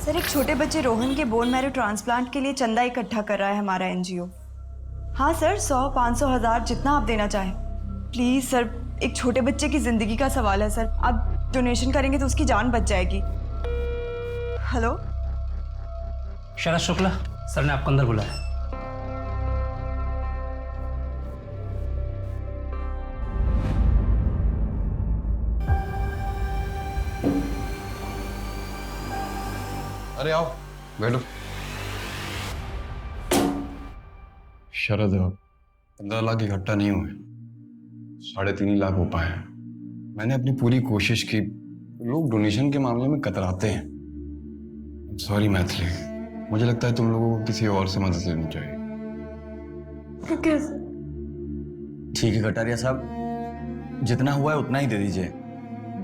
Sir, एक छोटे बच्चे रोहन के बोन मैरो ट्रांसप्लांट के लिए चंदा इकट्ठा कर रहा है हमारा एनजीओ। हाँ सर, 100, 500, 1000 जितना आप देना चाहें। प्लीज सर, एक छोटे बच्चे की जिंदगी का सवाल है सर। आप डोनेशन करेंगे तो उसकी जान बच जाएगी। हेलो शरद शुक्ला सर ने आपको अंदर बुलाया। अरे आओ बैठो। शरद 15 लाख इकट्ठा नहीं हुए, 3.5 लाख हो पाए हैं। मैंने अपनी पूरी कोशिश की। लोग डोनेशन के मामले में कतराते हैं। सॉरी मैथिली, मुझे लगता है तुम लोगों को किसी और से मदद लेनी चाहिए। कैसे? ठीक है कटारिया साहब, जितना हुआ है उतना ही दे दीजिए,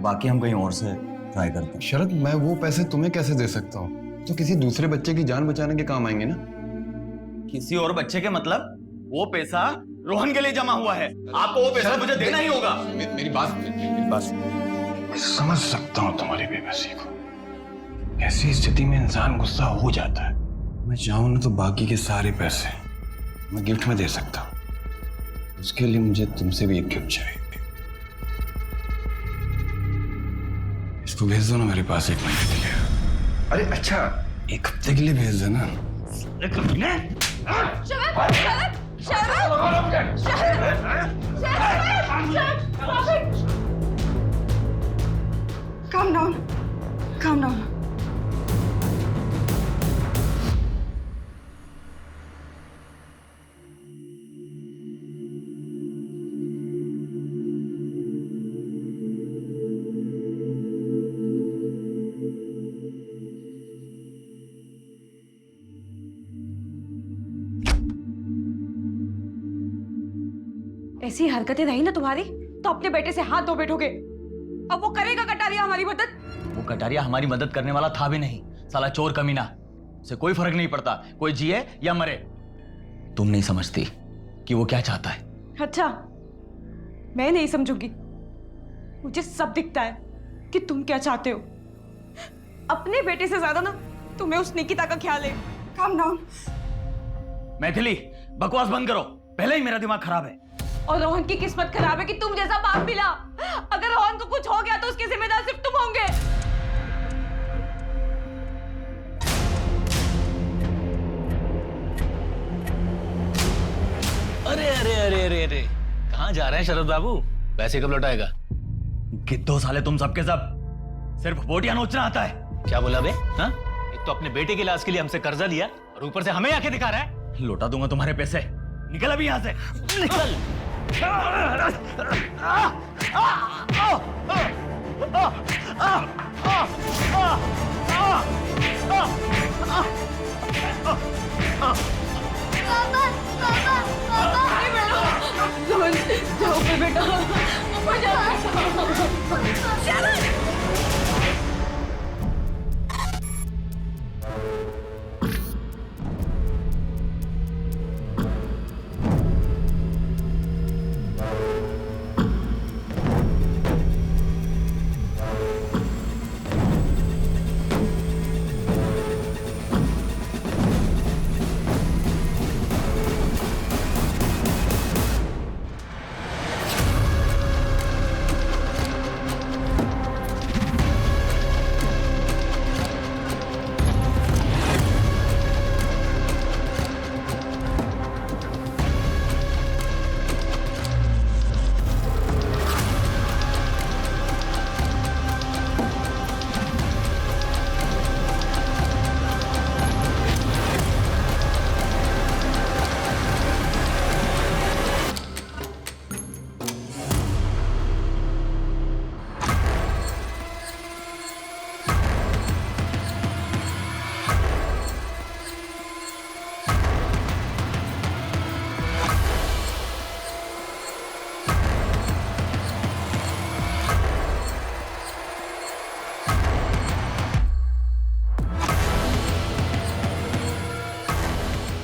बाकी हम कहीं और से ट्राई करते हैं। शरद, मैं वो पैसे तुम्हें कैसे दे सकता हूँ? तो किसी दूसरे बच्चे की जान बचाने के काम आएंगे ना। किसी और बच्चे के मतलब? वो पैसा रोहन के लिए जमा हुआ है, आपको वो पैसा मुझे देना ही होगा। मेरी बात मैं समझ सकता हूँ तुम्हारी बेबसी को। ऐसी स्थिति में इंसान गुस्सा हो जाता है। मैं चाहूँ ना तो बाकी के सारे पैसे मैं गिफ्ट में दे सकता हूँ। उसके लिए मुझे तुमसे भी एक गिफ्ट चाहिए। इसको भेज दो ना मेरे पास 1 महीने के लिए। अरे अच्छा, 1 हफ्ते के लिए भेज देना। Calm down. Calm down. ऐसी हरकतें रही ना तुम्हारी तो अपने बेटे से हाथ धो बैठोगे। अब वो करेगा कटारिया हमारी मदद? वो कटारिया हमारी मदद करने वाला था भी नहीं, साला चोर कमीना। उसे कोई फर्क नहीं पड़ता कोई जिए या मरे। तुम नहीं समझती कि वो क्या चाहता है। अच्छा, मैं नहीं समझूंगी। मुझे सब दिखता है कि तुम क्या चाहते हो। अपने बेटे से ज्यादा ना तुम्हें उस निकिता का ख्याल है। Calm down. मैथिली, बकवास बंद करो, पहले ही मेरा दिमाग खराब है। और रोहन की किस्मत खराब है कि तुम जैसा बाप मिला। अगर रोहन को कुछ हो गया तो उसके जिम्मेदार सिर्फ तुम होंगे। अरे अरे अरे अरे अरे, कहाँ जा रहे हैं शरद बाबू? पैसे कब लौटाएगा? गिद्धो साले तुम सबके सब सिर्फ बोटियां नोचना आता है। क्या बोला बे? हाँ? एक तो अपने बेटे के इलाज के लिए हमसे कर्जा लिया और ऊपर से हमें आके दिखा रहा है। लौटा दूंगा तुम्हारे पैसे, निकल अभी यहाँ से, निकल। रोहन, जाओ ऊपर बेटा, ऊपर जाओ।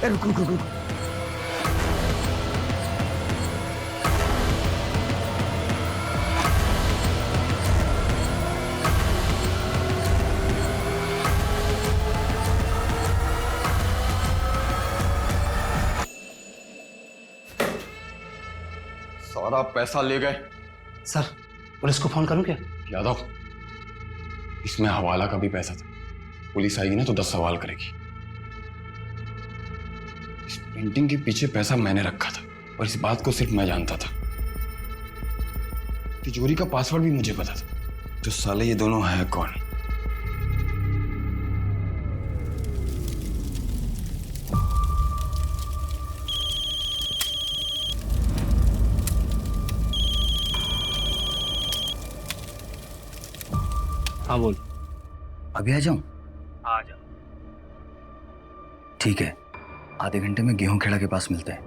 रुक रुक रुक रुक। सारा पैसा ले गए। सर पुलिस को फोन करूं क्या? यादव, इसमें हवाला का भी पैसा था। पुलिस आएगी ना तो 10 सवाल करेगी। इस पेंटिंग के पीछे पैसा मैंने रखा था और इस बात को सिर्फ मैं जानता था। तिजोरी का पासवर्ड भी मुझे पता था। तो साले ये दोनों है कौन? हाँ बोल। अभी आ जाऊं? आ जा। ठीक है, आधे घंटे में गेहूं खेड़ा के पास मिलते हैं।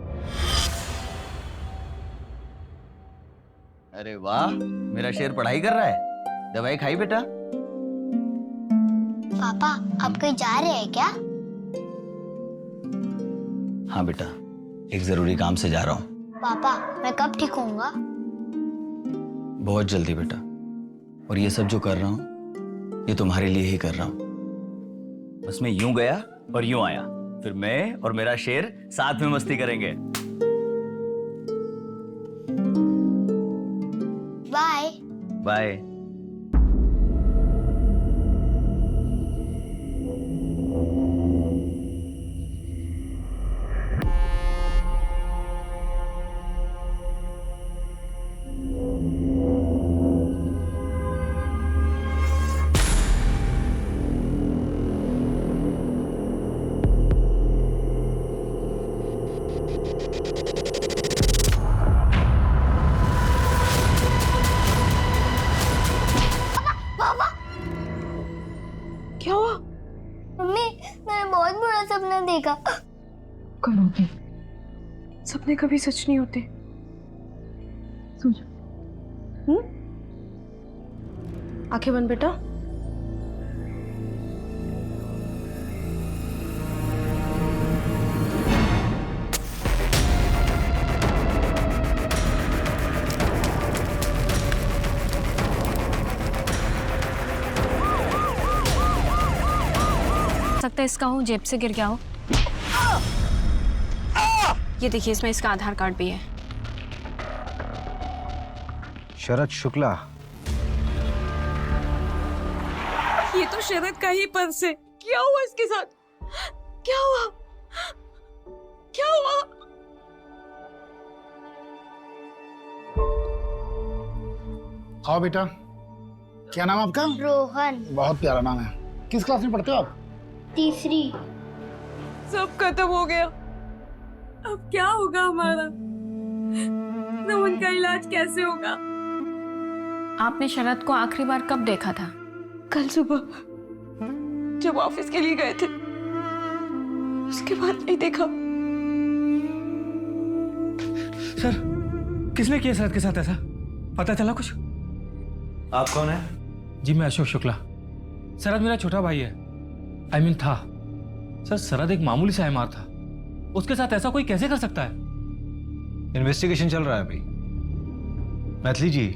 अरे वाह, मेरा शेर पढ़ाई कर रहा है। दवाई खाई बेटा? पापा आप कहीं जा रहे हैं क्या? हाँ बेटा, एक जरूरी काम से जा रहा हूँ। पापा मैं कब ठीक होऊंगा? बहुत जल्दी बेटा। और ये सब जो कर रहा हूँ ये तुम्हारे लिए ही कर रहा हूँ। बस मैं यूं गया और यूं आया, फिर मैं और मेरा शेर साथ में मस्ती करेंगे। बाय। बाय। क्या हुआ? मम्मी मैंने बहुत बुरा सपना देखा। कब होते? सपने कभी सच नहीं होते। सो जा। आंखें बंद बेटा। सकता है इसका हो, जेब से गिर गया हो। ये देखिए, इसमें इसका आधार कार्ड भी है। शरद शुक्ला। ये तो शरद का ही पर्स है। क्या हुआ इसके साथ? क्या हुआ? क्या हुआ? आओ बेटा, क्या नाम आपका? रोहन। बहुत प्यारा नाम है। किस क्लास में पढ़ते हो आप? तीसरी। सब खत्म हो गया। अब क्या होगा हमारा? रोहन का इलाज कैसे होगा? आपने शरद को आखिरी बार कब देखा था? कल सुबह जब ऑफिस के लिए गए थे, उसके बाद नहीं देखा। सर किसने किया शरद के साथ ऐसा? पता चला कुछ? आप कौन है? जी मैं अशोक शुक्ला। शरद मेरा छोटा भाई है। आई मीन था। सर शरद एक मामूली सा एमआर था। उसके साथ ऐसा कोई कैसे कर सकता है? इन्वेस्टिगेशन चल रहा है अभी। मैथिली जी,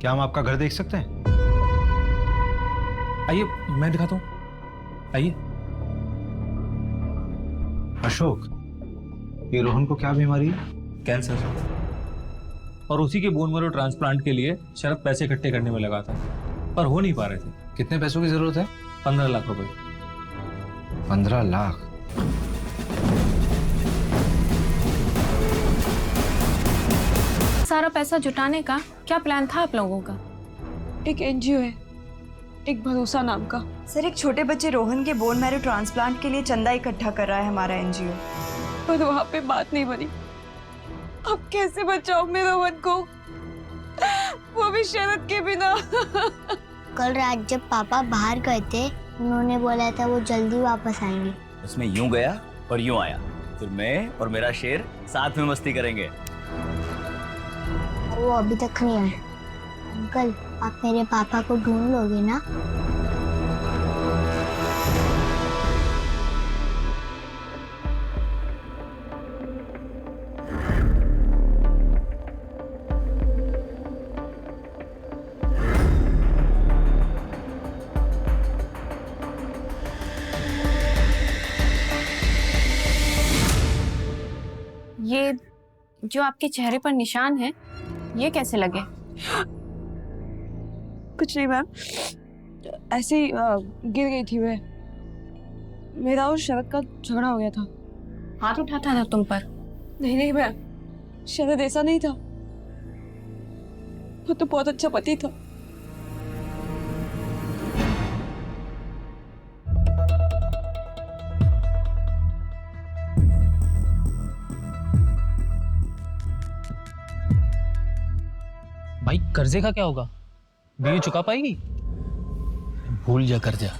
क्या हम आपका घर देख सकते हैं? आइए मैं दिखाता हूँ, आइए। अशोक, ये रोहन को क्या बीमारी है? कैंसर। और उसी के बोन मैरो ट्रांसप्लांट के लिए शरद पैसे इकट्ठे करने में लगा था, पर हो नहीं पा रहे थे। कितने पैसों की जरूरत है? 15 लाख रुपए। 15 लाख? सारा पैसा जुटाने का क्या प्लान था आप लोगों का? एक एनजीओ है, एक भरोसा नाम का। सर एक छोटे बच्चे रोहन के बोन मैरो ट्रांसप्लांट के लिए चंदा इकट्ठा कर रहा है हमारा एनजीओ। पर वहां पे बात नहीं बनी। अब कैसे बचाऊं मैं रोहन को, वो भी शरद के बिना। कल रात जब पापा बाहर गए थे, उन्होंने बोला था वो जल्दी वापस आएंगे। बस मैं यूं गया और यूं आया, फिर मैं और मेरा शेर साथ में मस्ती करेंगे। और वो अभी तक नहीं आए। अंकल आप मेरे पापा को ढूंढ लोगे ना? जो आपके चेहरे पर निशान है ये कैसे लगे? कुछ नहीं मैम, ऐसे ही गिर गई थी मैं। मेरा और शरद का झगड़ा हो गया था। हाथ उठाता था तुम पर? नहीं नहीं मैम, शरद ऐसा नहीं था, वो तो बहुत अच्छा पति था। भाई कर्जे का क्या होगा? बीवी चुका पाएगी? भूल जा कर्जा।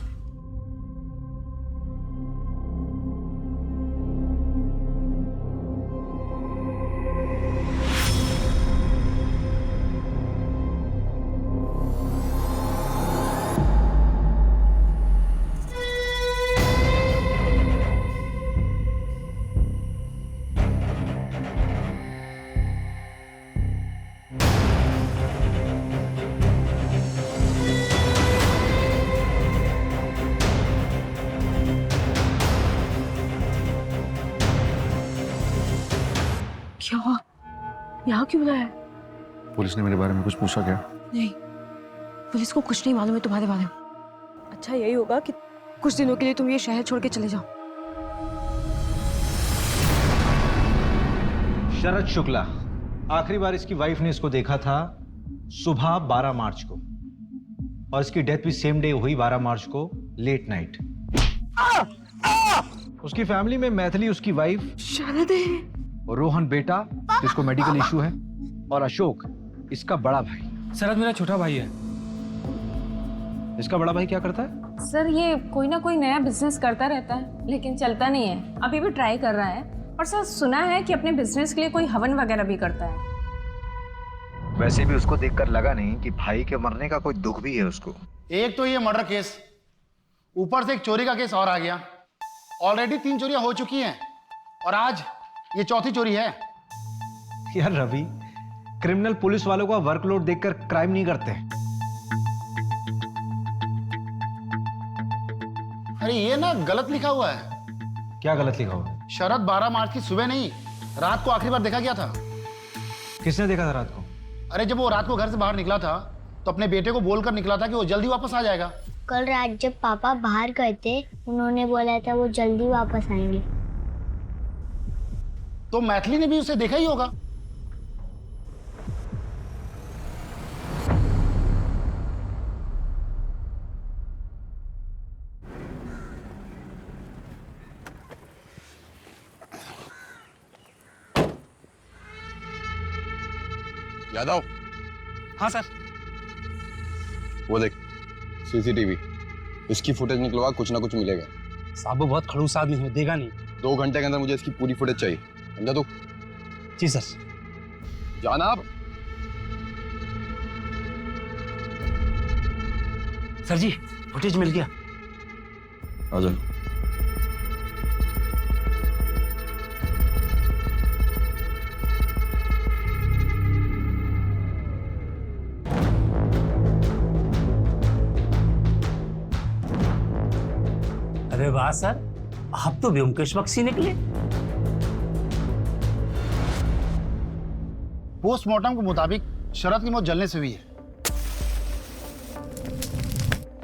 क्या हुआ? यहाँ क्यों बुलाया? पुलिस ने मेरे बारे में कुछ पूछा क्या? नहीं, पुलिस को कुछ नहीं मालूम है तुम्हारे बारे में। अच्छा यही होगा कि कुछ दिनों के लिए तुम ये शहर छोड़ के चले जाओ। शरद शुक्ला, आखिरी बार इसकी वाइफ ने इसको देखा था सुबह 12 मार्च को, और इसकी डेथ भी सेम डे हुई 12 मार्च को लेट नाइट। उसकी फैमिली में मैथिली उसकी वाइफ, शरद है, और रोहन बेटा जिसको मेडिकल इशू है, और अशोक इसका बड़ा भाई। शरद मेरा छोटा भाई है। इसका बड़ा भाई क्या करता है? सर ये कोई ना कोई नया बिजनेस करता रहता है लेकिन चलता नहीं है। अभी भी ट्राई कर रहा है, और सर सुना है कि अपने बिजनेस के लिए कोई हवन वगैरह भी करता है। वैसे भी उसको देखकर लगा नहीं कि भाई के मरने का कोई दुख भी है उसको। एक तो ये मर्डर केस, ऊपर से एक चोरी का केस और आ गया। ऑलरेडी 3 चोरियां हो चुकी हैं और आज ये चौथी चोरी है। यार रवि, क्रिमिनल पुलिस वालों का वर्कलोड देखकर क्राइम नहीं करते। अरे ये ना गलत लिखा हुआ है। क्या गलत लिखा हुआ? शरद 12 मार्च की सुबह नहीं, रात को आखिरी बार देखा गया था। किसने देखा था रात को? अरे जब वो रात को घर से बाहर निकला था तो अपने बेटे को बोलकर निकला था कि वो जल्दी वापस आ जाएगा। कल रात जब पापा बाहर गए थे, उन्होंने बोला था वो जल्दी वापस आएंगे। तो मैथिली ने भी उसे देखा ही होगा। यादव, हाँ सर। वो देख सीसीटीवी, इसकी फुटेज निकलवा, कुछ ना कुछ मिलेगा। साहब वो बहुत खड़ूस आदमी है, देगा नहीं। 2 घंटे के अंदर मुझे इसकी पूरी फुटेज चाहिए, समझा तू? जी सर। जाना आप। सर जी फुटेज मिल गया। आ जाओ। अरे वाह सर, आप तो व्योमकेश बख्शी निकले। पोस्टमार्टम के मुताबिक शरद की मौत जलने से हुई है,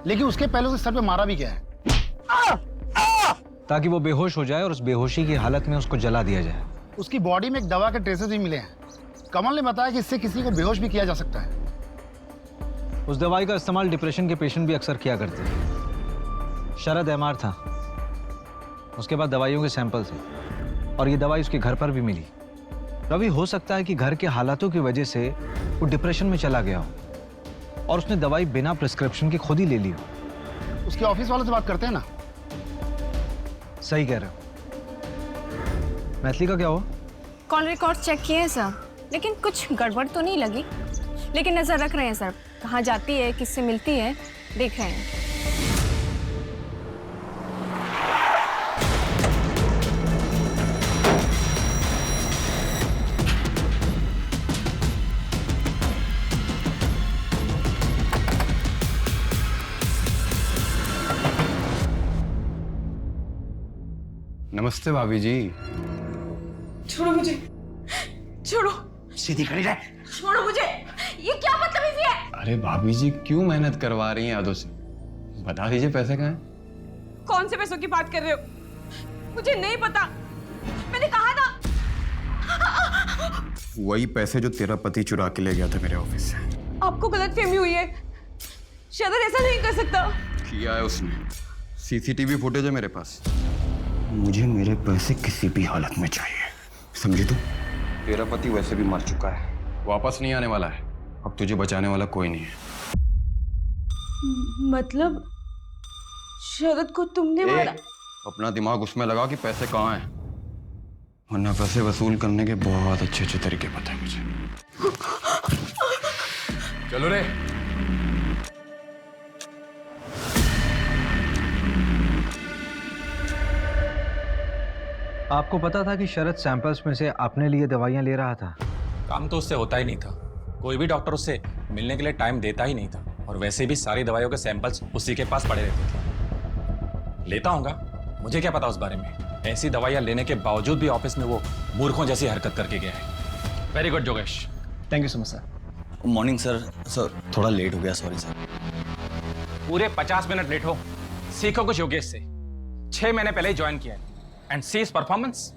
लेकिन उसके पहले उसे सर पे मारा भी गया है ताकि वो बेहोश हो जाए और उस बेहोशी की हालत में उसको जला दिया जाए। उसकी बॉडी में एक दवा के ट्रेसेस भी मिले हैं। कमल ने बताया कि इससे किसी को बेहोश भी किया जा सकता है। उस दवाई का इस्तेमाल डिप्रेशन के पेशेंट भी अक्सर किया करते हैं। शरद एमआर था, उसके बाद दवाइयों के सैंपल थे, और ये दवाई उसके घर पर भी मिली। रवि, हो सकता है कि घर के हालातों की वजह से वो डिप्रेशन में चला गया हो और उसने दवाई बिना प्रिस्क्रिप्शन के खुद ही ले ली हो। उसके ऑफिस वालों से बात करते हैं ना। सही कह रहे हो। मैथिली का क्या हुआ? कॉल रिकॉर्ड चेक किए हैं सर, लेकिन कुछ गड़बड़ तो नहीं लगी, लेकिन नजर रख रहे हैं सर। कहाँ जाती है, किससे मिलती है, देख रहे हैं। नमस्ते भाभी जी। छोड़ो मुझे, छोड़ो, सीधी खड़ी रह। छोड़ो मुझे। ये क्या बदतमीजी है? अरे भाभी जी क्यों मेहनत करवा रही हैं यादों से? बता दीजिए पैसे कहाँ हैं? कौन से पैसों की बात कर रहे हो? मुझे नहीं पता, मैंने कहा था। वही पैसे जो तेरा पति चुरा के ले गया था मेरे ऑफिस से। आपको गलतफहमी हुई है, शरद ऐसा नहीं कर सकता। किया है उसने। सीसीटीवी फुटेज है मेरे पास। मुझे मेरे पैसे किसी भी हालत में चाहिए, समझी तू? तेरा पति वैसे भी मर चुका है, वापस नहीं आने वाला है। अब तुझे बचाने वाला कोई नहीं है। मतलब शरद को तुमने मारा? अपना दिमाग उसमें लगा कि पैसे कहाँ हैं, वरना पैसे वसूल करने के बहुत अच्छे अच्छे तरीके पता है मुझे। चलो रे। आपको पता था कि शरद सैंपल्स में से अपने लिए दवाइयां ले रहा था? काम तो उससे होता ही नहीं था। कोई भी डॉक्टर उससे मिलने के लिए टाइम देता ही नहीं था, और वैसे भी सारी दवाइयों के सैंपल्स उसी के पास पड़े रहते थे। लेता होगा, मुझे क्या पता उस बारे में। ऐसी दवाइयां लेने के बावजूद भी ऑफिस में वो मूर्खों जैसी हरकत करके गया है। Very good Yogesh. Thank you so much sir. Morning sir. Sir थोड़ा लेट हो गया, सॉरी सर। पूरे 50 मिनट लेट हो। सीखो कुछ योगेश से। 6 महीने पहले ही ज्वाइन किया है, एंड सी इज परफॉर्मेंस।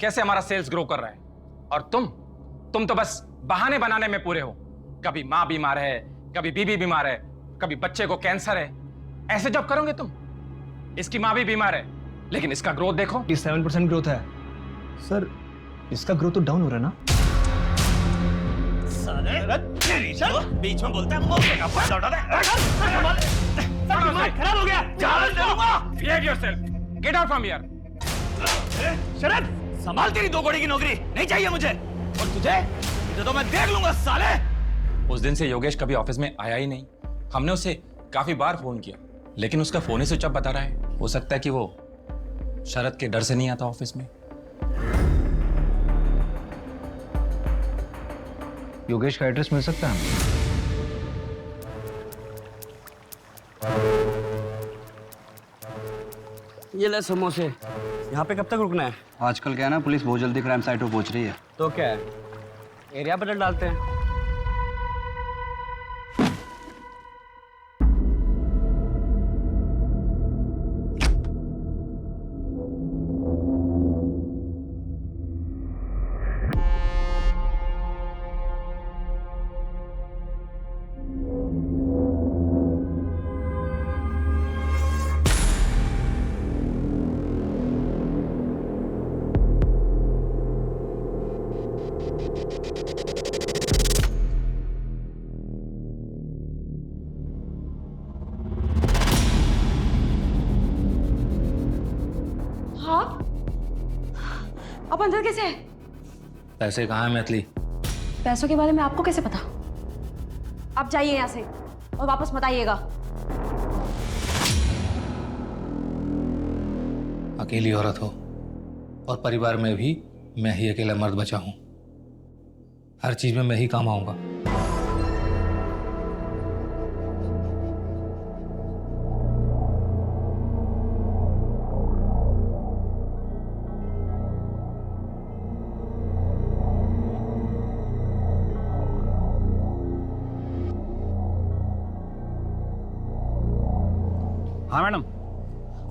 कैसे हमारा सेल्स ग्रो कर रहा है। और तुम तो बस बहाने बनाने में पूरे हो। कभी माँ बीमार है, कभी बीबी बीमार है, कभी बच्चे को कैंसर है। ऐसे जब करोगे तुम। इसकी माँ भी बीमार है, लेकिन इसका ग्रोथ देखो। 7% ग्रोथ है सर। इसका ग्रोथ तो डाउन हो रहा है ना? बीच में बोलता है, मौके का फायदा उठाता है। खराब हो गया। Behave yourself. Get out from here. शरद, संभाल तेरी 2 घड़ी की नौकरी नहीं चाहिए मुझे। और तुझे तो मैं देख लूंगा साले। उस दिन से योगेश कभी ऑफिस में आया ही नहीं। हमने उसे काफी बार फोन किया, लेकिन उसका फोन ही स्विच ऑफ बता रहा है। हो सकता है कि वो शरद के डर से नहीं आता ऑफिस में। योगेश का एड्रेस मिल सकता है? ये ले समोसे। यहाँ पे कब तक रुकना है? आजकल क्या है ना, पुलिस बहुत जल्दी क्राइम साइट पर पहुंच रही है। तो क्या है, एरिया बदल डालते हैं। आप अंदर कैसे हैं? पैसे कहाँ हैं मैथिली? पैसों के बारे में आपको कैसे पता? आप जाइए यहाँ से और वापस मत आइएगा। अकेली औरत हो और परिवार में भी मैं ही अकेला मर्द बचा हूं। हर चीज में मैं ही काम आऊंगा। हाँ मैडम,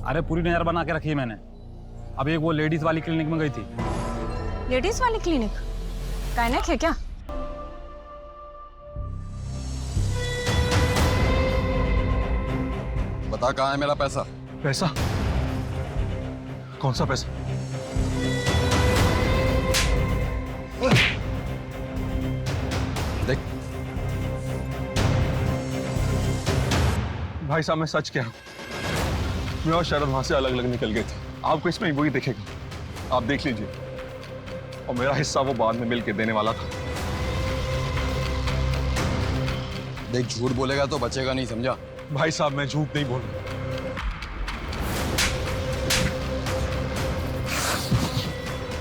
अरे पूरी नजर बना के रखी है मैंने। अब एक वो लेडीज वाली क्लिनिक में गई थी। लेडीज वाली क्लिनिक? गायनेक है क्या? बता कहाँ है मेरा पैसा? पैसा? कौन सा पैसा? देख भाई साहब, मैं सच कह रहा हूं, मैं और शरद वहां से अलग अलग निकल गए थे। आपको इसमें वही दिखेगा, आप देख लीजिए। और मेरा हिस्सा वो बाद में मिल के देने वाला था। देख, झूठ बोलेगा तो बचेगा नहीं, समझा? भाई साहब, मैं झूठ नहीं बोल रहा।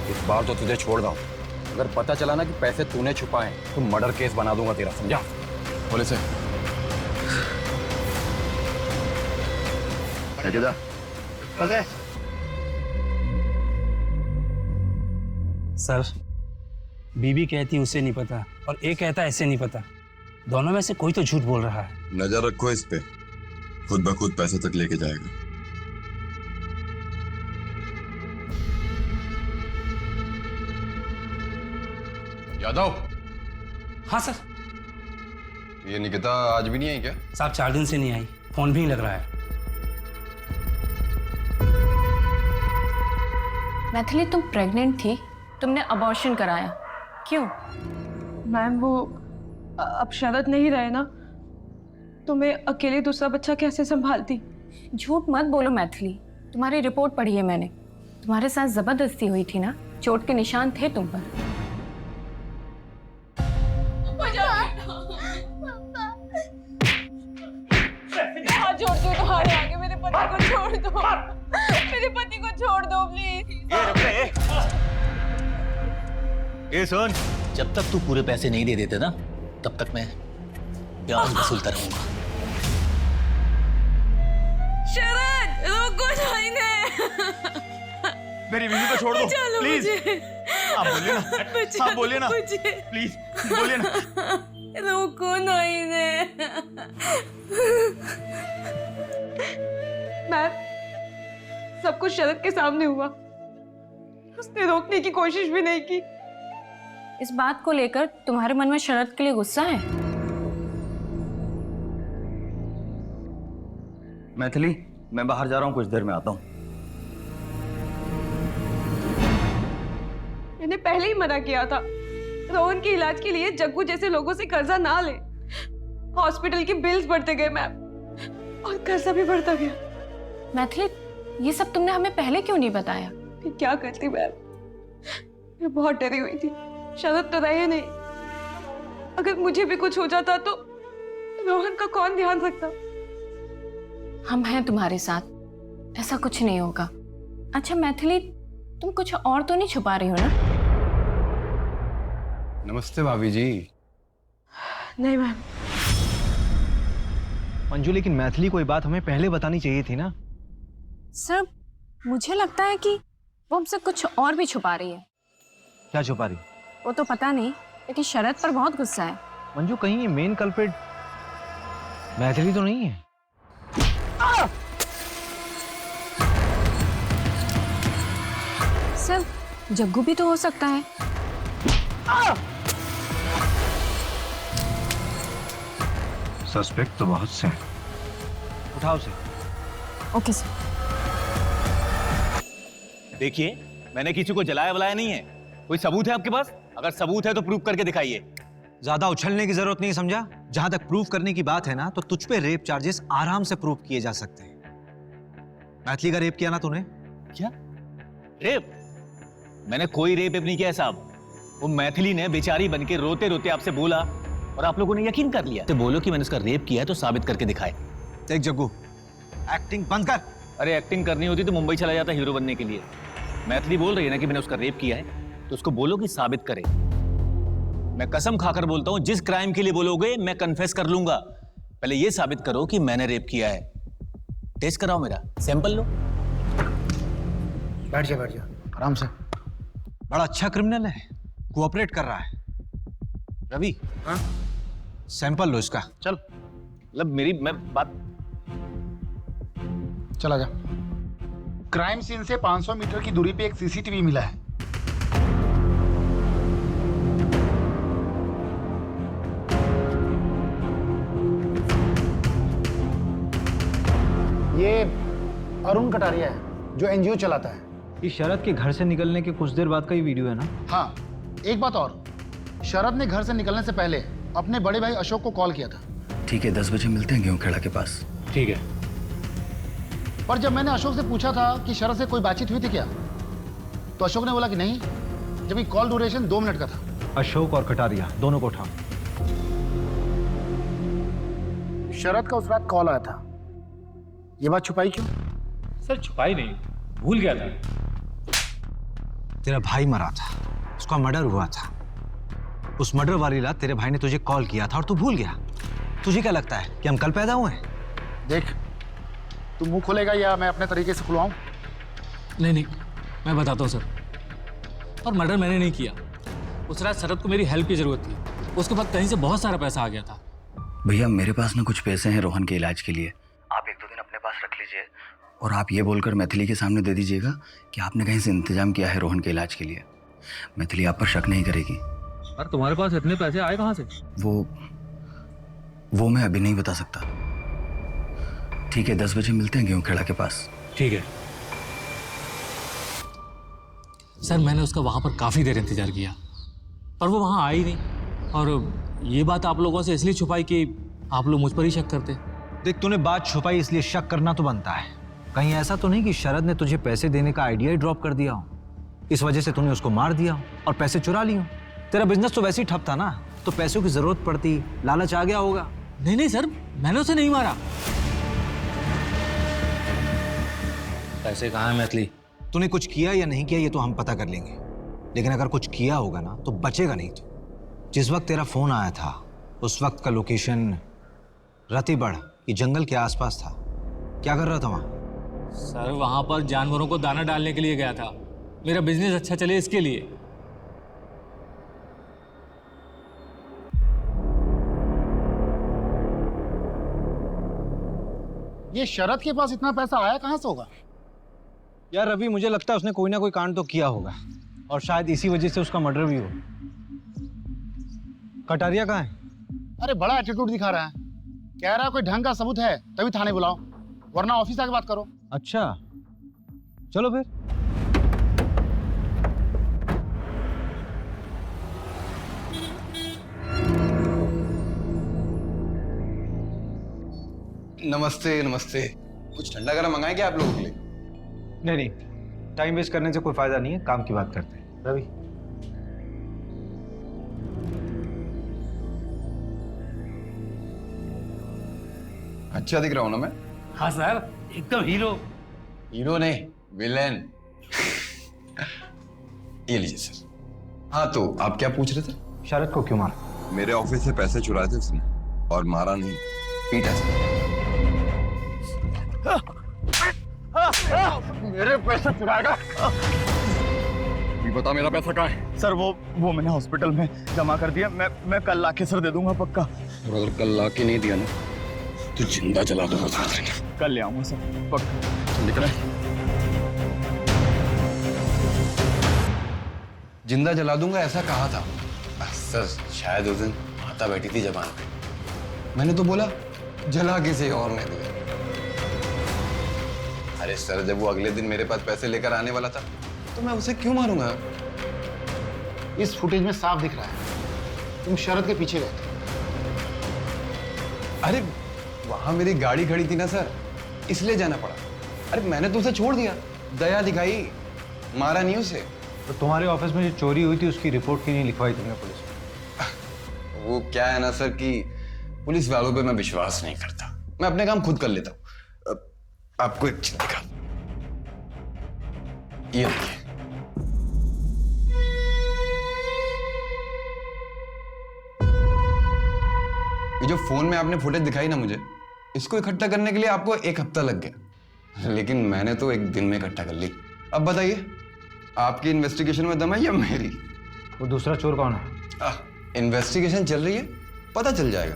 इस बार तो तुझे छोड़ रहा हूं। अगर पता चला ना कि पैसे तूने छुपाए तो मर्डर केस बना दूंगा तेरा, समझा? बोले से सर, बीबी कहती उसे नहीं पता और ये कहता ऐसे नहीं पता। दोनों में से कोई तो झूठ बोल रहा है। नजर रखो इस पे, खुद ब खुद पैसे तक लेके जाएगा। यादव। हाँ सर। ये निकिता आज भी नहीं आई क्या? साहब 4 दिन से नहीं आई, फोन भी नहीं लग रहा है। मैथिली, तुम प्रेग्नेंट थी, तुमने अबॉर्शन कराया, क्यों? मैम वो अब शरद नहीं रहे ना, तो मैं अकेले दूसरा बच्चा कैसे संभालती? झूठ मत बोलो मैथिली, तुम्हारी रिपोर्ट पढ़ी है मैंने। तुम्हारे साथ जबरदस्ती हुई थी ना, चोट के निशान थे तुम पर। हाथ जोड़ती हूँ तुम्हारे आगे, मेरे पति को छोड़ दो, मेरे पति को छोड़ दो प्लीज। ये सुन, जब तक तू पूरे पैसे नहीं दे देते ना, तब तक मैं ब्याज वसूलता रहूंगा। शरद रुको जाएंगे। मेरी बीवी को छोड़ दो प्लीज। आप बोलिए ना, आप बोलिए ना प्लीज, बोलिए ना। रोको नहीं ने। मैम, सब कुछ शरद के सामने हुआ, उसने रोकने की कोशिश भी नहीं की। इस बात को लेकर तुम्हारे मन में शरद के लिए गुस्सा है? मैथिली, मैं बाहर जा रहा हूँ, कुछ देर में आता हूँ। मैंने पहले ही मना किया था, रोहन के इलाज के लिए जग्गू जैसे लोगों से कर्जा ना ले। हॉस्पिटल के बिल्स बढ़ते गए मैम, और कर्जा भी बढ़ता गया। मैथिली, ये सब तुमने हमें पहले क्यों नहीं बताया? फिर क्या करती मैम, मैं बहुत डरी हुई थी। शरद तो रहे नहीं, अगर मुझे भी कुछ हो जाता तो रोहन का कौन ध्यान रखता? हम हैं तुम्हारे साथ, ऐसा कुछ नहीं होगा। अच्छा मैथिली, तुम कुछ और तो नहीं छुपा रही हो ना? नमस्ते भाभी जी। नहीं मैम। मंजू, लेकिन मैथिली को ये बात हमें पहले बतानी चाहिए थी ना। सर, मुझे लगता है कि वो हमसे कुछ और भी छुपा रही है। क्या छुपा रही? वो तो पता नहीं, लेकिन शरद पर बहुत गुस्सा है। मंजू, कहीं ये मेन कल्प्रिट मैथिली तो नहीं है? सर, जग्गू भी तो हो सकता है। सस्पेक्ट तो बहुत से हैं। उठाओ से। Okay sir. देखिए, मैंने किसी को जलाया वलाया नहीं है। कोई सबूत है आपके पास? अगर सबूत है तो प्रूव करके दिखाइए। ज्यादा उछलने की जरूरत नहीं, समझा? जहां तक प्रूफ करने की बात है ना, तो तुझ पे रेप चार्जेस आराम से प्रूव किए जा सकते हैं। मैथिली का रेप किया ना तूने? क्या रेप? मैंने कोई रेप नहीं किया साहब। वो मैथिली ने बेचारी बनके रोते रोते आपसे बोला और आप लोगों ने यकीन कर लिया। तो बोलो कि मैंने उसका रेप किया है तो साबित करके दिखाए। देख जग्गू, एक्टिंग बंद कर। अरे एक्टिंग करनी होती तो मुंबई चला जाता हीरो बनने के लिए। मैथिली बोल रही है ना कि मैंने उसका रेप किया है, तो उसको बोलो कि साबित करे। मैं कसम खाकर बोलता हूं, जिस क्राइम के लिए बोलोगे मैं कन्फेस कर लूंगा। पहले ये साबित करो कि मैंने रेप किया है। टेस्ट कराओ, मेरा सैंपल लो। बैठ जा आराम से। बड़ा अच्छा क्रिमिनल है, कोऑपरेट कर रहा है। रवि, हाँ? सैंपल लो इसका। चल। मतलब मेरी मैं बात। चला जा। क्राइम सीन से 500 मीटर की दूरी पे एक सीसीटीवी मिला है। ये अरुण कटारिया है जो एनजीओ चलाता है। ये शरद के घर से निकलने के कुछ देर बाद का ही वीडियो है ना? हाँ, एक बात और, शरद ने घर से निकलने से पहले अपने बड़े भाई अशोक को कॉल किया था। ठीक है, 10 बजे मिलते हैं गेहूं खेड़ा के पास। ठीक है। पर जब मैंने अशोक से पूछा था कि शरद से कोई बातचीत हुई थी क्या, तो अशोक ने बोला कि नहीं, जबकि कॉल ड्यूरेशन 2 मिनट का था। अशोक और कटारिया दोनों को उठाओ। शरद का उस रात कॉल आया था, ये बात छुपाई क्यों? सर छुपाई नहीं, भूल गया था। तेरा भाई मरा था, उसका मर्डर हुआ था। उस मर्डर वाली रात तेरे भाई ने तुझे कॉल किया था और तू भूल गया। तुझे क्या लगता है कि हम कल पैदा हुए हैं? देख, तू मुंह खोलेगा या मैं अपने तरीके से खुलवाऊं? नहीं, मैं बताता हूँ सर। और मर्डर मैंने नहीं किया। उस रात शरद को मेरी हेल्प की जरूरत थी, उसके बाद कहीं से बहुत सारा पैसा आ गया था। भैया मेरे पास ना कुछ पैसे हैं रोहन के इलाज के लिए, आप 1-2 दिन अपने पास रख लीजिए और आप ये बोलकर मैथिली के सामने दे दीजिएगा कि आपने कहीं से इंतजाम किया है रोहन के इलाज के लिए। मैथिली आप पर शक नहीं करेगी। अरे तुम्हारे पास इतने पैसे आए कहाँ से? वो मैं अभी नहीं बता सकता। ठीक है, 10 बजे मिलते हैं गेहूं खेड़ा के पास। ठीक है सर, मैंने उसका वहां पर काफी देर इंतजार किया पर वो वहां आई नहीं, और ये बात आप लोगों से इसलिए छुपाई कि आप लोग मुझ पर ही शक करते। देख, तूने बात छुपाई इसलिए शक करना तो बनता है। कहीं ऐसा तो नहीं कि शरद ने तुझे पैसे देने का आइडिया ही ड्रॉप कर दिया हो, इस वजह से तूने उसको मार दिया हो और पैसे चुरा लिए हो? तेरा बिजनेस तो वैसे ही ठप था ना, तो पैसों की जरूरत पड़ती, लालच आ गया होगा। नहीं नहीं सर, मैंने उसे नहीं मारा। पैसे कहाँ है मैथिली? तूने कुछ किया या नहीं किया ये तो हम पता कर लेंगे, लेकिन अगर कुछ किया होगा ना तो बचेगा नहीं। तो जिस वक्त तेरा फोन आया था उस वक्त का लोकेशन रतिबड़ ये जंगल के आसपास था। क्या कर रहा था वहां? सर वहां पर जानवरों को दाना डालने के लिए गया था, मेरा बिजनेस अच्छा चले इसके लिए। ये शरद के पास इतना पैसा आया कहाँ से होगा? यार रवि, मुझे लगता है उसने कोई ना कोई कांड तो किया होगा और शायद इसी वजह से उसका मर्डर भी हो। कटारिया कहाँ है? अरे बड़ा एटीट्यूड दिखा रहा है, कह रहा है कोई ढंग का सबूत है तभी थाने बुलाओ, वरना ऑफिस आके बात करो। अच्छा चलो फिर। नमस्ते नमस्ते। कुछ ठंडा गरम मंगाए क्या आप लोगों के लिए? नहीं, टाइम वेस्ट करने से कोई फायदा नहीं है, काम की बात करते हैं। रवि, अच्छा दिख रहा हूं ना मैं? हाँ सर, एकदम हीरो। हीरो नहीं, विलेन। ये लीजिए सर। हाँ तो आप क्या पूछ रहे थे? शरद को क्यों मारा? मेरे ऑफिस से पैसे चुराए थे उसने और मारा नहीं, पीटा सर। मेरे पैसे चुराएगा? ये बता मेरा पैसा कहाँ है? सर वो मैंने हॉस्पिटल में जमा कर दिया, मैं कल लाके सर दे दूंगा पक्का। और अगर कल लाके नहीं दिया ना तो जिंदा जला दूंगा तुम्हें। कल ले आऊंगा सर पक्का। लिख रहा है? जिंदा जला दूंगा ऐसा कहा था सर, शायद उस दिन माता बैठी थी जबान पे, मैंने तो बोला जला किसी और ने दिया। अरे सर, जब वो अगले दिन मेरे पास पैसे लेकर आने वाला था तो मैं उसे क्यों मारूंगा? इस फुटेज में साफ दिख रहा है तुम शरद के पीछे गए थे। अरे वहां मेरी गाड़ी खड़ी थी ना सर, इसलिए जाना पड़ा। अरे मैंने तो उसे छोड़ दिया, दया दिखाई, मारा नहीं उसे। तो तुम्हारे ऑफिस में जो चोरी हुई थी उसकी रिपोर्ट क्यों नहीं लिखवाई तुमने पुलिस में? वो क्या है ना सर कि पुलिस वालों पे मैं विश्वास नहीं करता, मैं अपने काम खुद कर लेता हूँ। आपको एक चीज दिखा, ये देखिए। ये जो फोन में आपने फुटेज दिखाई ना मुझे, इसको इकट्ठा करने के लिए आपको 1 हफ्ता लग गया, लेकिन मैंने तो 1 दिन में इकट्ठा कर ली। अब बताइए, आपकी इन्वेस्टिगेशन में दम है या मेरी? वो दूसरा चोर कौन है? इन्वेस्टिगेशन चल रही है, पता चल जाएगा।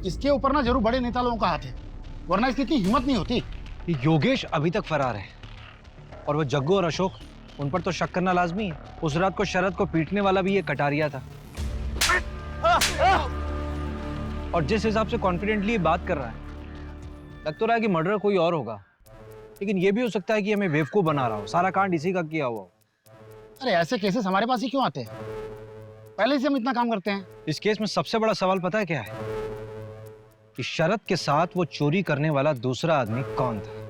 इसके ऊपर ना जरूर बड़े नेता लोगों का हाथ है, वरना इसकी इतनी हिम्मत नहीं होती। ये योगेश अभी तक फरार है और वो जग्गू और अशोक, उन पर तो शक करना लाजमी है। उस रात को शरद को पीटने वाला भी ये कटारिया था। और जिस हिसाब से कॉन्फिडेंटली ये बात कर रहा है, लग तो रहा है कि मर्डर कोई और होगा, लेकिन ये भी हो सकता है कि हमें बेवकूफ बना रहा हो, सारा कांड इसी का किया हुआ हो। अरे ऐसे केसेस हमारे पास ही क्यों आते हैं? पहले से हम इतना काम करते हैं। इस केस में सबसे बड़ा सवाल पता है क्या है? कि शरद के साथ वो चोरी करने वाला दूसरा आदमी कौन था?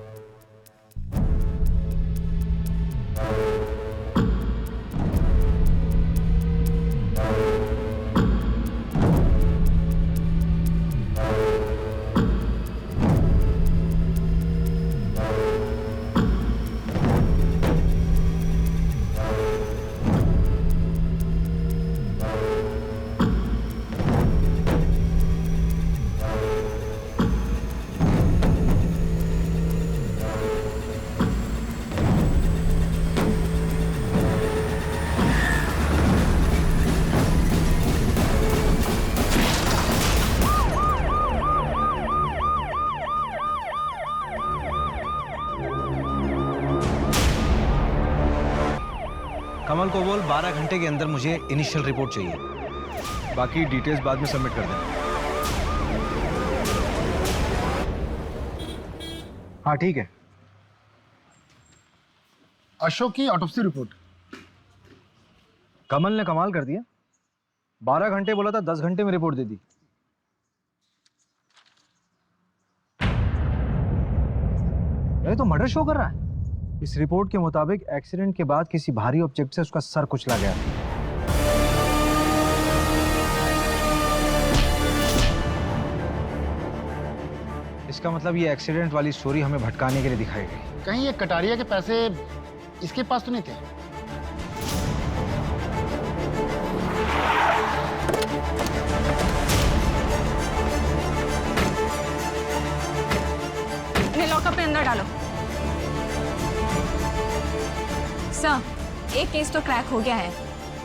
कमल को बोल 12 घंटे के अंदर मुझे इनिशियल रिपोर्ट चाहिए, बाकी डिटेल्स बाद में सबमिट कर देना। हाँ ठीक है। अशोक की ऑटोप्सी रिपोर्ट। कमल ने कमाल कर दिया, 12 घंटे बोला था, 10 घंटे में रिपोर्ट दे दी। ये तो मर्डर शो कर रहा है। इस रिपोर्ट के मुताबिक एक्सीडेंट के बाद किसी भारी ऑब्जेक्ट से उसका सर कुचला गया। इसका मतलब ये एक्सीडेंट वाली स्टोरी हमें भटकाने के लिए दिखाई गई। कहीं ये कटारिया के पैसे इसके पास तो नहीं थे? इन्हें लॉकअप में अंदर डालो। सर, एक केस तो क्रैक हो गया है।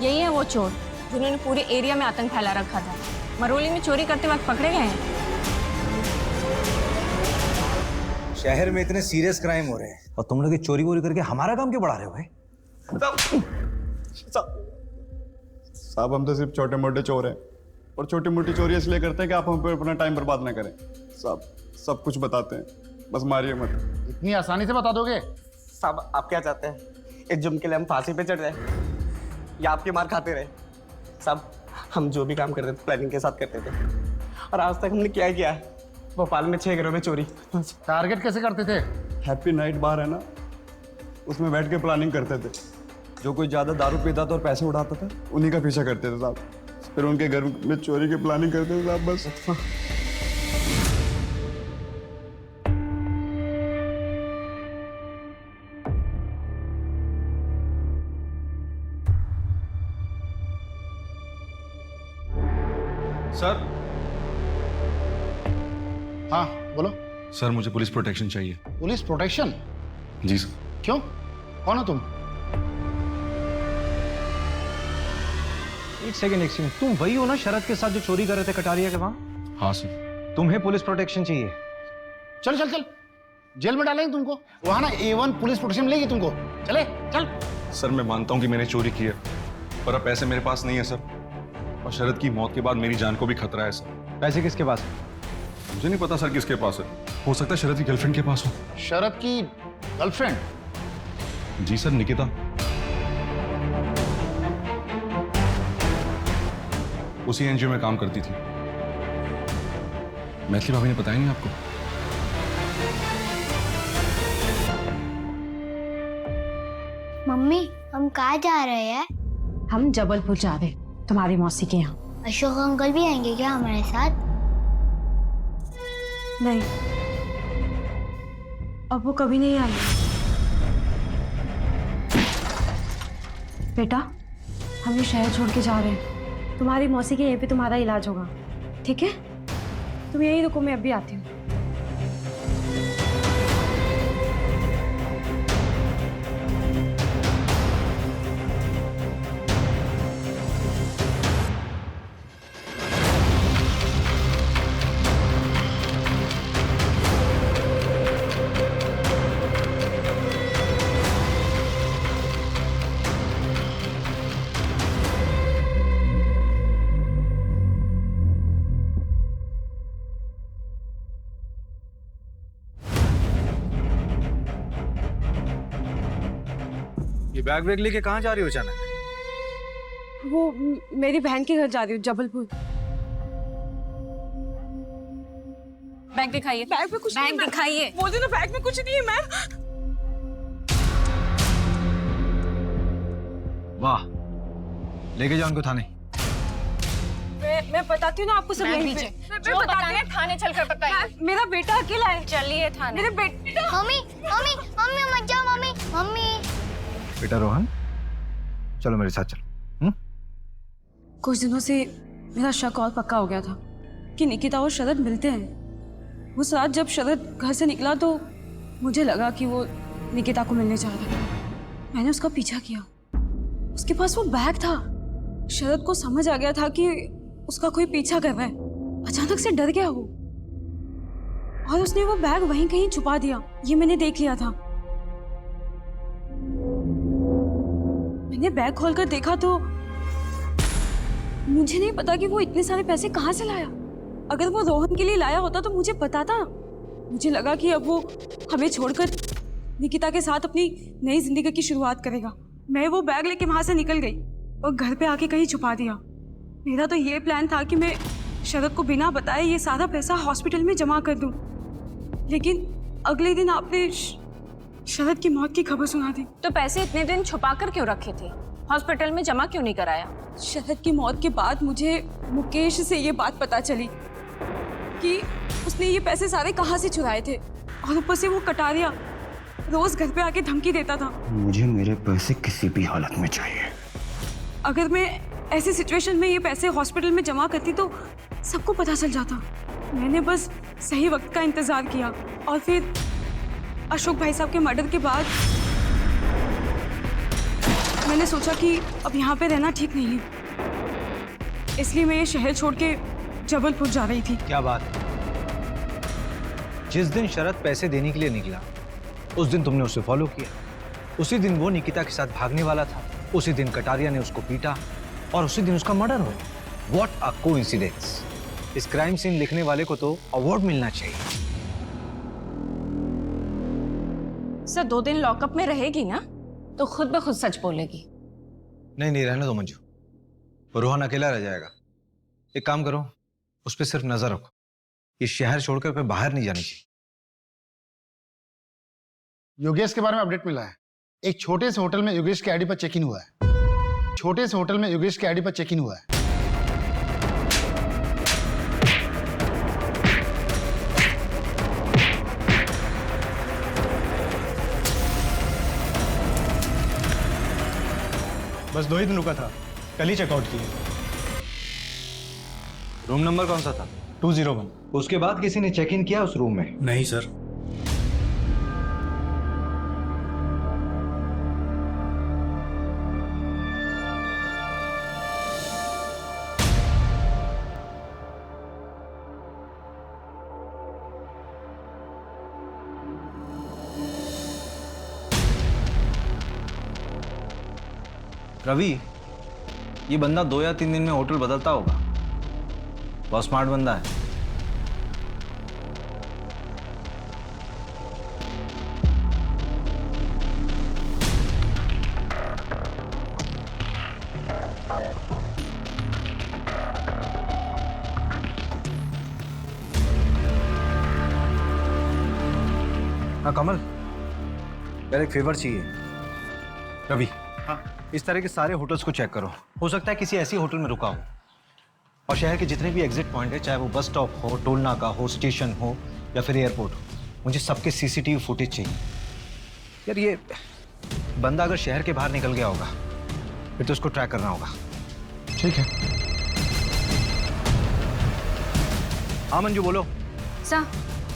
यही है वो चोर जिन्होंने पूरे एरिया में आतंक फैला रखा था। मरोली में चोरी करते वक्त पकड़े गए हैं। शहर में इतने सीरियस क्राइम हो रहे हैं और तुम लोग चोरी वोरी करके हमारा काम क्यों बढ़ा रहे हो भाई? साहब हम तो सिर्फ छोटे मोटे चोर हैं, और छोटी मोटी चोरी इसलिए करते हैं कि आप हम पे अपना टाइम बर्बाद ना करें। साहब सब कुछ बताते हैं, बस मारिए मत। इतनी आसानी से बता दोगे? साहब आप क्या चाहते हैं, इस जुर्म के लिए हम फांसी पे चढ़ जाए या आपकी मार खाते रहे? साहब हम जो भी काम करते थे प्लानिंग के साथ करते थे, और आज तक हमने क्या किया है? भोपाल में 6 घरों में चोरी। टारगेट कैसे करते थे? हैप्पी नाइट बार है ना, उसमें बैठ के प्लानिंग करते थे। जो कोई ज़्यादा दारू पीता था और पैसे उड़ाता था, उन्हीं का पीछा करते थे साहब। फिर उनके घर में चोरी की प्लानिंग करते थे साहब, बस। सर। हाँ बोलो। सर मुझे पुलिस प्रोटेक्शन चाहिए। Police protection? जी सर। क्यों, कौन हो तुम? एक सेकंड, तुम वही हो ना शरद के साथ जो चोरी कर रहे थे कटारिया के वहां? हाँ सर। तुम्हें पुलिस प्रोटेक्शन चाहिए? चल चल चल, जेल में डालेंगे तुमको। वहां ना A1 पुलिस प्रोटेक्शन मिलेगी तुमको। चले चल। सर मैं मानता हूँ कि मैंने चोरी की है, पर अब पैसे मेरे पास नहीं है सर, और शरद की मौत के बाद मेरी जान को भी खतरा है सर। पैसे किसके पास है? मुझे नहीं पता सर किसके पास है, हो सकता है शरद की गर्लफ्रेंड के पास हो। शरद की गर्लफ्रेंड? जी सर, निकिता। उसी एनजीओ में काम करती थी। मैथिली भाभी ने बताया नहीं आपको? मम्मी हम कहाँ जा रहे हैं? हम जबलपुर जा रहे, तुम्हारी मौसी के यहाँ। अशोक अंकल भी आएंगे क्या हमारे साथ? नहीं, अब वो कभी नहीं आएंगे। बेटा, हम ये शहर छोड़ के जा रहे हैं। तुम्हारी मौसी के यहीं पे तुम्हारा इलाज होगा, ठीक है? तुम यहीं रुको, मैं अभी आती हूँ। ये बैग वैग लेके कहाँ जा रही हो अचानक? वो मेरी बहन के घर जा रही हूँ, जबलपुर। बैग दिखाइए। बैग में कुछ नहीं, बैग दिखाइए। बोल दो ना, बैग में कुछ नहीं है मैम। वाह, लेके जाओ उनको थाने। मैं बताती हूँ ना आपको सब यहीं पे। जो बताना है थाने चलकर बताइए। मेरा बेटा अकेला है। चलिए थाने। मेरे बेटा। मम्मी मम्मी मम्मी मत जाओ मम्मी। मम्मी बेटा रोहन, चलो मेरे साथ चलो। कुछ दिनों से मेरा शक और पक्का हो गया था कि निकिता और शरद मिलते हैं। उस रात जब शरद घर से निकला तो मुझे लगा कि वो निकिता को मिलने जा रहा है। मैंने उसका पीछा किया, उसके पास वो बैग था। शरद को समझ आ गया था कि उसका कोई पीछा कर रहा है। अचानक से डर गया वो, और उसने वो बैग वहीं कहीं छुपा दिया। ये मैंने देख लिया था। मैंने बैग खोलकर देखा तो मुझे नहीं पता कि वो इतने सारे पैसे कहाँ से लाया। अगर वो रोहन के लिए लाया होता तो मुझे बताता। मुझे लगा कि अब वो हमें छोड़कर निकिता के साथ अपनी नई जिंदगी की शुरुआत करेगा। मैं वो बैग लेके वहां से निकल गई और घर पे आके कहीं छुपा दिया। मेरा तो ये प्लान था कि मैं शरद को बिना बताए ये सारा पैसा हॉस्पिटल में जमा कर दूं। लेकिन अगले दिन आपने शरद की मौत की खबर सुना दी। तो पैसे इतने दिन छुपा कर क्यों रखे थे? हॉस्पिटल में जमा क्यों नहीं कराया? शरद की मौत के बाद मुझे मुकेश से ये बात पता चली कि उसने ये पैसे सारे कहाँ से चुराए थे, और ऊपर से वो कटारिया रोज घर पे आके धमकी देता था। मुझे मेरे पैसे किसी भी हालत में चाहिए। अगर मैं ऐसी सिचुएशन में ये पैसे हॉस्पिटल में जमा करती तो सबको पता चल जाता। मैंने बस सही वक्त का इंतजार किया और फिर अशोक भाई साहब के मर्डर के बाद मैंने सोचा कि अब यहाँ पे रहना ठीक नहीं है, इसलिए मैं ये शहर छोड़ के जबलपुर जा रही थी। क्या बात है? जिस दिन शरद पैसे देने के लिए निकला उस दिन तुमने उसे फॉलो किया। उसी दिन वो निकिता के साथ भागने वाला था। उसी दिन कटारिया ने उसको पीटा और उसी दिन उसका मर्डर हुआ। What a coincidence. इस क्राइम सीन लिखने वाले को तो अवार्ड मिलना चाहिए। सर 2 दिन लॉकअप में रहेगी ना तो खुद ब खुद सच बोलेगी। नहीं रहने दो मंजू, रोहन अकेला रह जाएगा। एक काम करो, उस पर सिर्फ नजर रखो। ये शहर छोड़कर फिर बाहर नहीं जानी चाहिए। योगेश के बारे में अपडेट मिला है। एक छोटे से होटल में योगेश के आईडी पर चेक इन हुआ है। छोटे से होटल में योगेश के आईडी पर चेक इन हुआ है। बस 2 ही दिन रुका था, कल ही चेकआउट किए। रूम नंबर कौन सा था? 201। उसके बाद किसी ने चेक इन किया उस रूम में? नहीं सर। रवि, ये बंदा 2 या 3 दिन में होटल बदलता होगा। बहुत स्मार्ट बंदा है। हाँ कमल, यार एक फेवर चाहिए। रवि, इस तरह के सारे होटल्स को चेक करो। हो सकता है किसी ऐसी होटल में रुका हो। और शहर के जितने भी एग्जिट पॉइंट है, चाहे वो बस स्टॉप हो, टोल नाका हो, स्टेशन हो या फिर एयरपोर्ट हो, मुझे सबके सीसीटीवी फुटेज चाहिए। यार ये बंदा अगर शहर के बाहर निकल गया होगा फिर तो उसको ट्रैक करना होगा। ठीक है। हाँ मंजू बोलो। सर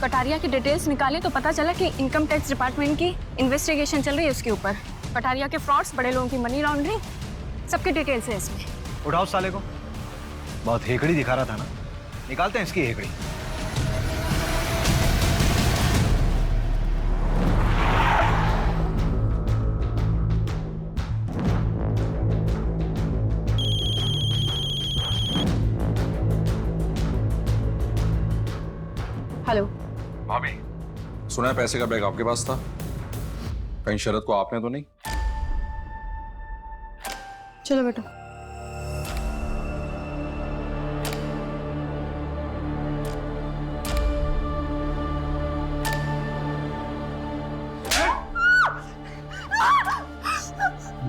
कटारिया की डिटेल्स निकाले तो पता चला कि इनकम टैक्स डिपार्टमेंट की इन्वेस्टिगेशन चल रही है उसके ऊपर। कटारिया के फ्रॉड्स, बड़े लोगों की मनी लॉन्ड्रिंग, सबकी डिटेल्स है इसमें। उठाओ साले को। बहुत हेकड़ी दिखा रहा था ना, निकालते हैं इसकी हेकड़ी। हेलो भाभी, सुना है पैसे का बैग आपके पास था? कहीं शरद को आपने तो नहीं? चलो बेटा।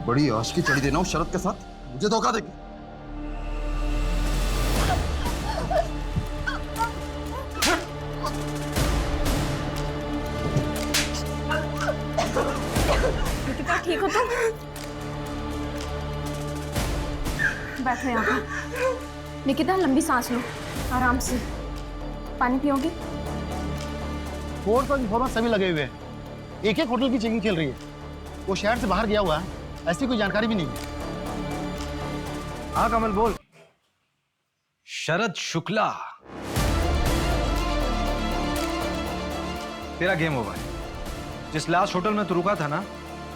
बड़ी आश की चढ़ी देना शरद के साथ, मुझे धोखा देगी। निकिता ठीक हो तुम? बैठो यहाँ पर। निकिता लंबी सांस लो, आराम से। पानी पियोगी? फोर्स और इन्फॉर्मेंट सभी लगे हुए हैं। एक एक होटल की चेकिंग चल रही है। वो शहर से बाहर गया हुआ है, ऐसी कोई जानकारी भी नहीं है। हाँ कमल बोल। शरद शुक्ला, तेरा गेम ओवर है। जिस लास्ट होटल में तू रुका था ना,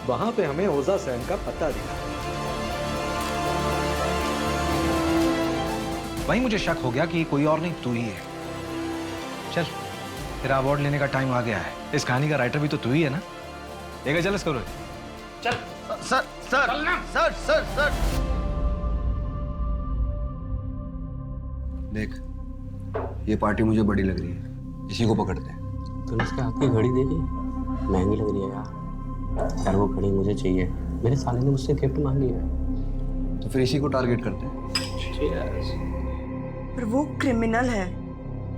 वहां पे हमें ओजा सैन का पता दिया। वहीं मुझे शक हो गया कि कोई और नहीं तू ही है। चल, तेरा अवार्ड लेने का टाइम आ गया है। इस कहानी का राइटर भी तो तू ही है ना? लेकर चल इसको। चल sir sir sir sir sir देख, ये पार्टी मुझे बड़ी लग रही है, इसी को पकड़ते हैं। तूने इसके हाथ की घड़ी देखी? महंगी लग रही है यार वो घड़ी मुझे चाहिए। मेरे साले ने मुझसे गिफ्ट मांगी है। तो फिर इसी को टारगेट करते हैं। पर वो क्रिमिनल है,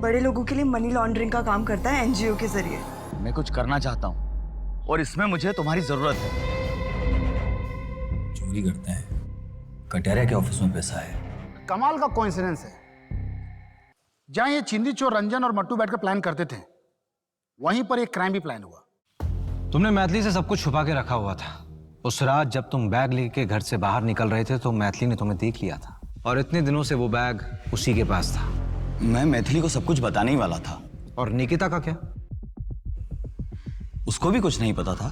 बड़े लोगों के लिए मनी लॉन्ड्रिंग का काम करता है एनजीओ के जरिए। मैं कुछ करना चाहता हूँ और इसमें मुझे तुम्हारी जरूरत है। चोरी करते हैं, कटारिया के ऑफिस में पैसा है। कमाल का कोइंसिडेंस है, जहां ये चिंदी चोर रंजन और मट्टू बैठकर प्लान करते थे, वहीं पर एक क्राइम भी प्लान हुआ। तुमने मैथिली से सब कुछ छुपा के रखा हुआ था। उस रात जब तुम बैग लेके घर से बाहर निकल रहे थे तो मैथिली ने तुम्हें देख लिया था, और इतने दिनों से वो बैग उसी के पास था। मैं मैथिली को सब कुछ बताने ही वाला था। और निकिता का क्या? उसको भी कुछ नहीं पता था।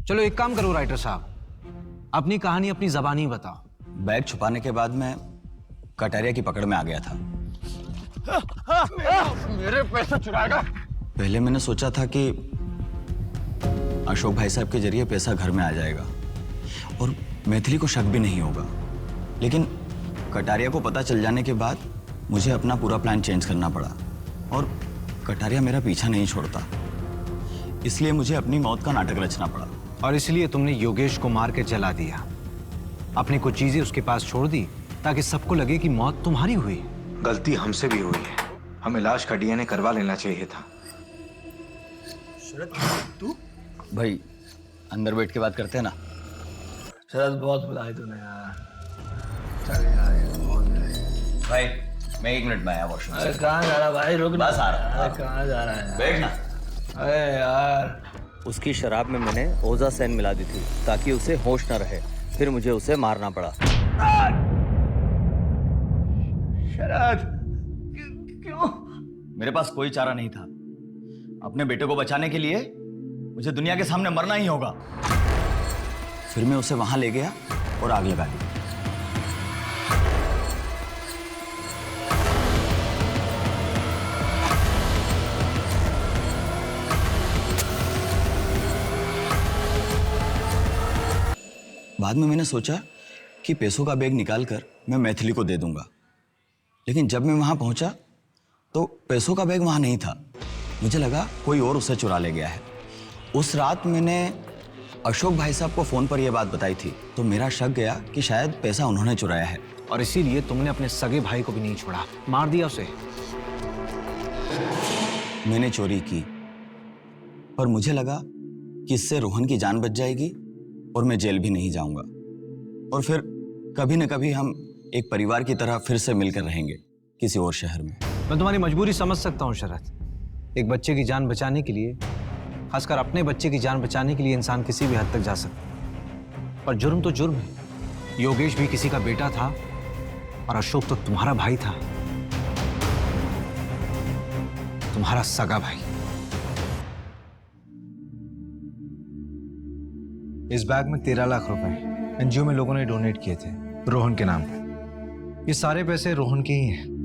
चलो एक काम करो राइटर साहब, अपनी कहानी अपनी जबानी बताओ। बैग छुपाने के बाद मैं कटारिया की पकड़ में आ गया था। मेरे पैसे चुराएगा। पहले मैंने सोचा था कि अशोक भाई साहब के जरिए पैसा घर में आ जाएगा और मैथिली को शक भी नहीं होगा, लेकिन कटारिया को पता चल जाने के बाद मुझे अपना पूरा प्लान चेंज करना पड़ा और कटारिया मेरा पीछा नहीं छोड़ता, इसलिए मुझे अपनी मौत का नाटक रचना पड़ा। और इसलिए तुमने योगेश को मार के जला दिया, अपनी कुछ चीजें उसके पास छोड़ दी ताकि सबको लगे कि मौत तुम्हारी हुई। गलती हमसे भी हुई है, हमें लाश का डीएनए करवा लेना चाहिए था। तू भाई अंदर बैठ के बात करते हैं ना। शरद बहुत बुलाए तूने यार। चल यार बहुत भाई मैं 1 मिनट में आया वॉशरूम से। कहाँ जा रहा भाई? रुक, बस आ रहा। कहाँ जा रहा है? बैठ ना। अरे यार, उसकी शराब में मैंने ओजासेन मिला दी थी ताकि उसे होश न रहे, फिर मुझे उसे मारना पड़ा। शरद क्यों? मेरे पास कोई चारा नहीं था। अपने बेटे को बचाने के लिए मुझे दुनिया के सामने मरना ही होगा। फिर मैं उसे वहां ले गया और आग लगा दी। बाद में मैंने सोचा कि पैसों का बैग निकालकर मैं मैथिली को दे दूंगा, लेकिन जब मैं वहां पहुंचा तो पैसों का बैग वहां नहीं था। मुझे लगा कोई और उसे चुरा ले गया है। उस रात मैंने अशोक भाई साहब को फोन पर यह बात बताई थी, तो मेरा शक गया कि शायद पैसा उन्होंने चुराया है, और इसीलिए तुमने अपने सगे भाई को भी नहीं छोड़ा, मार दिया उसे। मैंने चोरी की, पर मुझे लगा कि इससे रोहन की जान बच जाएगी और मैं जेल भी नहीं जाऊंगा, और फिर कभी न कभी हम एक परिवार की तरह फिर से मिलकर रहेंगे किसी और शहर में। मैं तुम्हारी मजबूरी समझ सकता हूँ शरद। एक बच्चे की जान बचाने के लिए, खासकर अपने बच्चे की जान बचाने के लिए, इंसान किसी भी हद तक जा सकता है, पर जुर्म तो जुर्म है। योगेश भी किसी का बेटा था और अशोक तो तुम्हारा भाई था, तुम्हारा सगा भाई। इस बैग में 13 लाख रुपए एनजीओ में लोगों ने डोनेट किए थे रोहन के नाम पर। ये सारे पैसे रोहन के ही हैं।